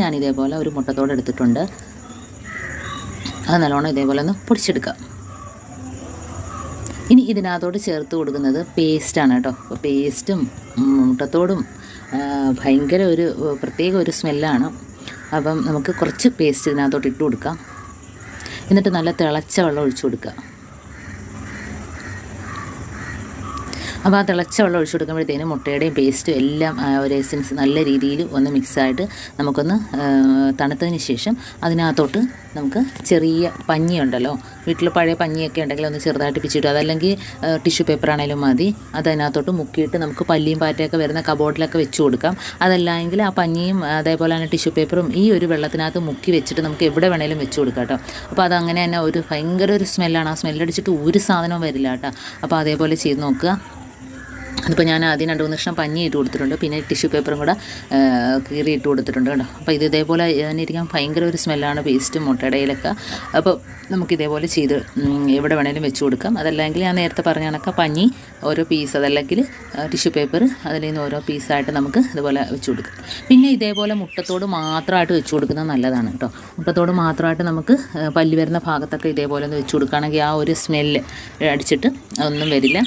ഞാൻ ഇതേപോലെ ഒരു മുട്ടത്തോട് എടുത്തിട്ടുണ്ട്. അത് നല്ലോണം ഇതേപോലെ ഒന്ന് പൊടിച്ചെടുക്കാം. ഇനി ഇതിനകത്തോട്ട് ചേർത്ത് കൊടുക്കുന്നത് പേസ്റ്റാണ് കേട്ടോ. അപ്പോൾ പേസ്റ്റും മുട്ടത്തോടും ഭയങ്കര ഒരു പ്രത്യേക ഒരു സ്മെല്ലാണ്. അപ്പം നമുക്ക് കുറച്ച് പേസ്റ്റ് ഇതിനകത്തോട്ട് ഇട്ട് കൊടുക്കാം. എന്നിട്ട് നല്ല തിളച്ച വെള്ളം ഒഴിച്ചു കൊടുക്കുക. അപ്പോൾ ആ തിളച്ച വെള്ളം ഒഴിച്ചു കൊടുക്കുമ്പോഴത്തേനും മുട്ടയുടെയും പേസ്റ്റും എല്ലാം ഒരു എസൻസ് നല്ല രീതിയിൽ ഒന്ന് മിക്സായിട്ട് നമുക്കൊന്ന് തണുത്തതിന് ശേഷം അതിനകത്തോട്ട് നമുക്ക് ചെറിയ പഞ്ഞിയുണ്ടല്ലോ, വീട്ടിൽ പഴയ പഞ്ഞിയൊക്കെ ഉണ്ടെങ്കിൽ ഒന്ന് ചെറുതായിട്ട് പിച്ചിട്ടു, അതല്ലെങ്കിൽ ടിഷ്യൂ പേപ്പർ ആണെങ്കിലും മതി. അതതിനകത്തോട്ട് മുക്കിയിട്ട് നമുക്ക് പല്ലിയും പാറ്റയൊക്കെ വരുന്ന കബോർഡിലൊക്കെ വെച്ച് കൊടുക്കാം. അതല്ലെങ്കിൽ ആ പഞ്ഞിയും അതേപോലെ തന്നെ ടിഷ്യൂ പേപ്പറും ഈ ഒരു വെള്ളത്തിനകത്ത് മുക്കി വെച്ചിട്ട് നമുക്ക് എവിടെ വേണേലും വെച്ച് കൊടുക്കാം കേട്ടോ. അപ്പോൾ അതങ്ങനെ തന്നെ ഒരു ഭയങ്കര ഒരു സ്മെല്ലാണ്. ആ സ്മെല്ലടിച്ചിട്ട് ഒരു സാധനവും വരില്ല കേട്ടോ. അപ്പോൾ അതേപോലെ ചെയ്ത് നോക്കുക. അതിപ്പോൾ ഞാൻ ആദ്യം 2-3 കഷ്ണം പഞ്ഞി ഇട്ട് കൊടുത്തിട്ടുണ്ട്, പിന്നെ ടിഷ്യൂ പേപ്പറും കൂടെ കീറി ഇട്ട് കൊടുത്തിട്ടുണ്ട് കേട്ടോ. അപ്പോൾ ഇത് ഇതേപോലെ തന്നെ ഇരിക്കാൻ ഭയങ്കര ഒരു സ്മെല്ലാണ് പേസ്റ്റും മുട്ടയുടെയിലൊക്കെ. അപ്പോൾ നമുക്കിതേപോലെ ചെയ്ത് എവിടെ വേണേലും വെച്ച് കൊടുക്കാം. അതല്ലെങ്കിൽ ഞാൻ നേരത്തെ പറഞ്ഞ കണക്ക് പഞ്ഞി ഓരോ പീസ്, അതല്ലെങ്കിൽ ടിഷ്യൂ പേപ്പർ അതിൽ നിന്ന് ഓരോ പീസായിട്ട് നമുക്ക് ഇതുപോലെ വെച്ച് കൊടുക്കാം. പിന്നെ ഇതേപോലെ മുട്ടത്തോട് മാത്രമായിട്ട് വെച്ച് കൊടുക്കുന്നത് നല്ലതാണ് കേട്ടോ. മുട്ടത്തോട് മാത്രമായിട്ട് നമുക്ക് പല്ല് വരുന്ന ഭാഗത്തൊക്കെ ഇതേപോലെ ഒന്ന് വെച്ച് കൊടുക്കുകയാണെങ്കിൽ ആ ഒരു സ്മെല്ല് അടിച്ചിട്ട് ഒന്നും വരില്ല.